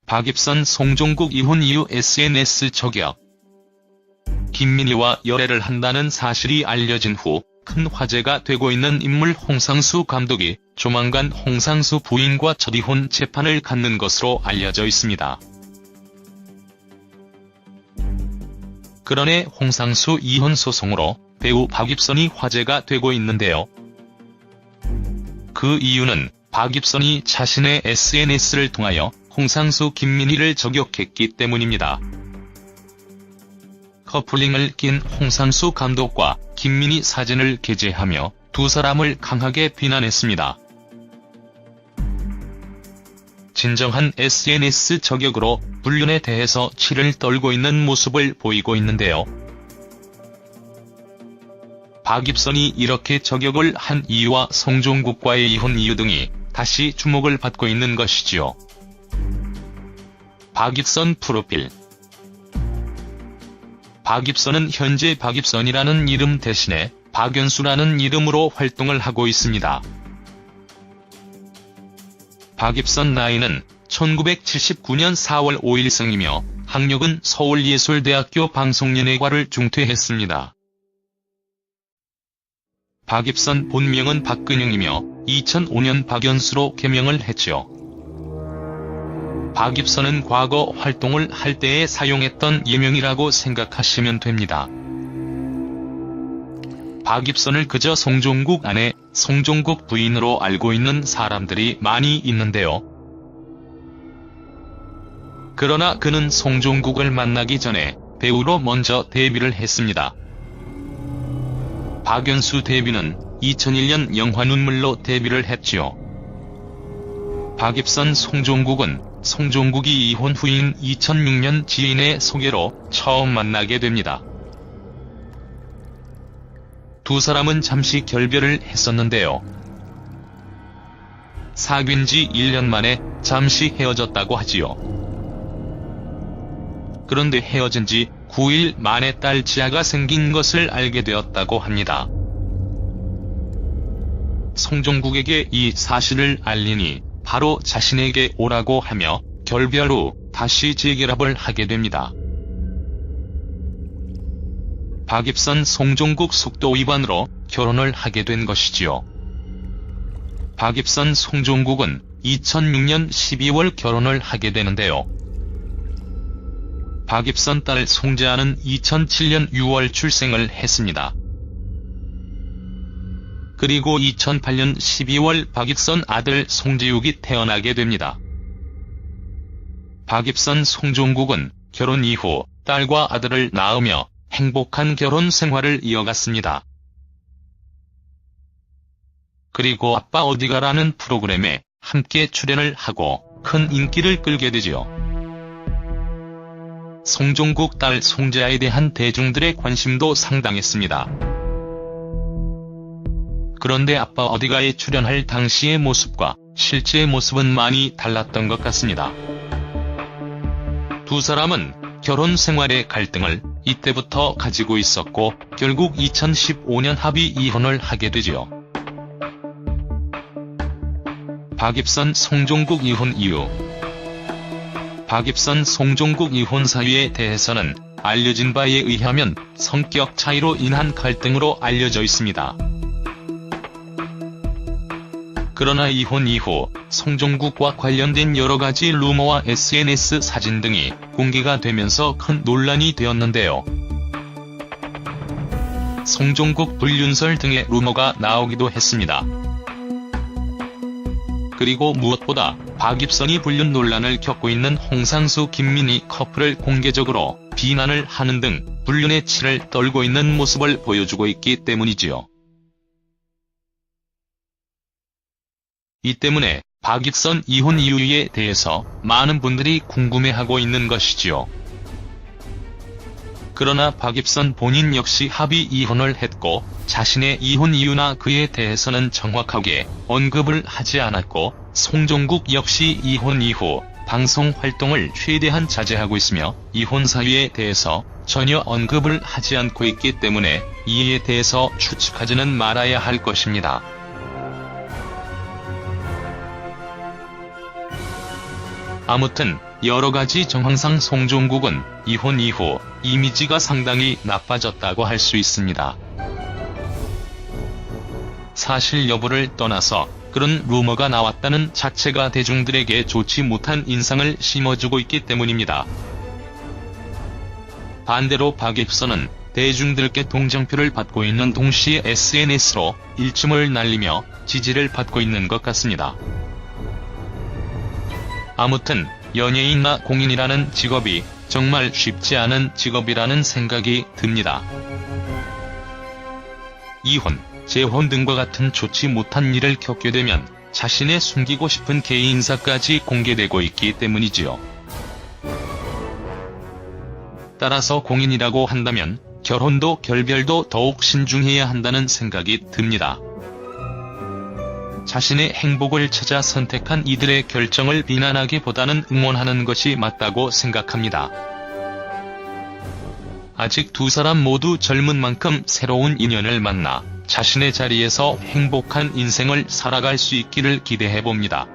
박입선 송종국 이혼 이후 SNS 저격. 김민희와 열애를 한다는 사실이 알려진 후 큰 화제가 되고 있는 인물 홍상수 감독이 조만간 홍상수 부인과 첫 이혼 재판을 갖는 것으로 알려져 있습니다. 그러네 홍상수 이혼 소송으로 배우 박입선이 화제가 되고 있는데요. 그 이유는 박입선이 자신의 SNS를 통하여 홍상수 김민희를 저격했기 때문입니다. 커플링을 낀 홍상수 감독과 김민희 사진을 게재하며 두 사람을 강하게 비난했습니다. 진정한 SNS 저격으로 불륜에 대해서 치를 떨고 있는 모습을 보이고 있는데요. 박입선이 이렇게 저격을 한 이유와 송종국과의 이혼 이유 등이 다시 주목을 받고 있는 것이지요. 박입선 프로필. 박입선은 현재 박입선이라는 이름 대신에 박연수라는 이름으로 활동을 하고 있습니다. 박입선 나이는 1979년 4월 5일 생이며 학력은 서울예술대학교 방송연예과를 중퇴했습니다. 박입선 본명은 박근영이며 2005년 박연수로 개명을 했죠. 박입선은 과거 활동을 할 때에 사용했던 예명이라고 생각하시면 됩니다. 박입선을 그저 송종국 아내, 송종국 부인으로 알고 있는 사람들이 많이 있는데요. 그러나 그는 송종국을 만나기 전에 배우로 먼저 데뷔를 했습니다. 박연수 데뷔는 2001년 영화 눈물로 데뷔를 했지요. 박입선 송종국은 송종국이 이혼 후인 2006년 지인의 소개로 처음 만나게 됩니다. 두 사람은 잠시 결별을 했었는데요. 사귄 지 1년 만에 잠시 헤어졌다고 하지요. 그런데 헤어진 지 9일 만에 딸 지아가 생긴 것을 알게 되었다고 합니다. 송종국에게 이 사실을 알리니 바로 자신에게 오라고 하며 결별 후 다시 재결합을 하게 됩니다. 박입선 송종국 속도 위반으로 결혼을 하게 된 것이지요. 박입선 송종국은 2006년 12월 결혼을 하게 되는데요. 박입선 딸 송재아는 2007년 6월 출생을 했습니다. 그리고 2008년 12월 박입선 아들 송재욱이 태어나게 됩니다. 박입선 송종국은 결혼 이후 딸과 아들을 낳으며 행복한 결혼 생활을 이어갔습니다. 그리고 아빠 어디가라는 프로그램에 함께 출연을 하고 큰 인기를 끌게 되지요. 송종국 딸 송재아에 대한 대중들의 관심도 상당했습니다. 그런데 아빠 어디가에 출연할 당시의 모습과 실제의 모습은 많이 달랐던 것 같습니다. 두 사람은 결혼 생활의 갈등을 이때부터 가지고 있었고 결국 2015년 합의 이혼을 하게 되지요. 박입선 송종국 이혼 이유. 박입선 송종국 이혼 사유에 대해서는 알려진 바에 의하면 성격 차이로 인한 갈등으로 알려져 있습니다. 그러나 이혼 이후 송종국과 관련된 여러가지 루머와 SNS 사진 등이 공개가 되면서 큰 논란이 되었는데요. 송종국 불륜설 등의 루머가 나오기도 했습니다. 그리고 무엇보다 박입선이 불륜 논란을 겪고 있는 홍상수 김민희 커플을 공개적으로 비난을 하는 등 불륜의 치를 떨고 있는 모습을 보여주고 있기 때문이지요. 이 때문에 박입선 이혼 이유에 대해서 많은 분들이 궁금해하고 있는 것이지요. 그러나 박입선 본인 역시 합의 이혼을 했고 자신의 이혼 이유나 그에 대해서는 정확하게 언급을 하지 않았고 송종국 역시 이혼 이후 방송 활동을 최대한 자제하고 있으며 이혼 사유에 대해서 전혀 언급을 하지 않고 있기 때문에 이에 대해서 추측하지는 말아야 할 것입니다. 아무튼 여러가지 정황상 송종국은 이혼 이후 이미지가 상당히 나빠졌다고 할 수 있습니다. 사실 여부를 떠나서 그런 루머가 나왔다는 자체가 대중들에게 좋지 못한 인상을 심어주고 있기 때문입니다. 반대로 박입선은 대중들께 동정표를 받고 있는 동시에 SNS로 일침을 날리며 지지를 받고 있는 것 같습니다. 아무튼 연예인이나 공인이라는 직업이 정말 쉽지 않은 직업이라는 생각이 듭니다. 이혼, 재혼 등과 같은 좋지 못한 일을 겪게 되면 자신의 숨기고 싶은 개인사까지 공개되고 있기 때문이지요. 따라서 공인이라고 한다면 결혼도 결별도 더욱 신중해야 한다는 생각이 듭니다. 자신의 행복을 찾아 선택한 이들의 결정을 비난하기보다는 응원하는 것이 맞다고 생각합니다. 아직 두 사람 모두 젊은 만큼 새로운 인연을 만나 자신의 자리에서 행복한 인생을 살아갈 수 있기를 기대해봅니다.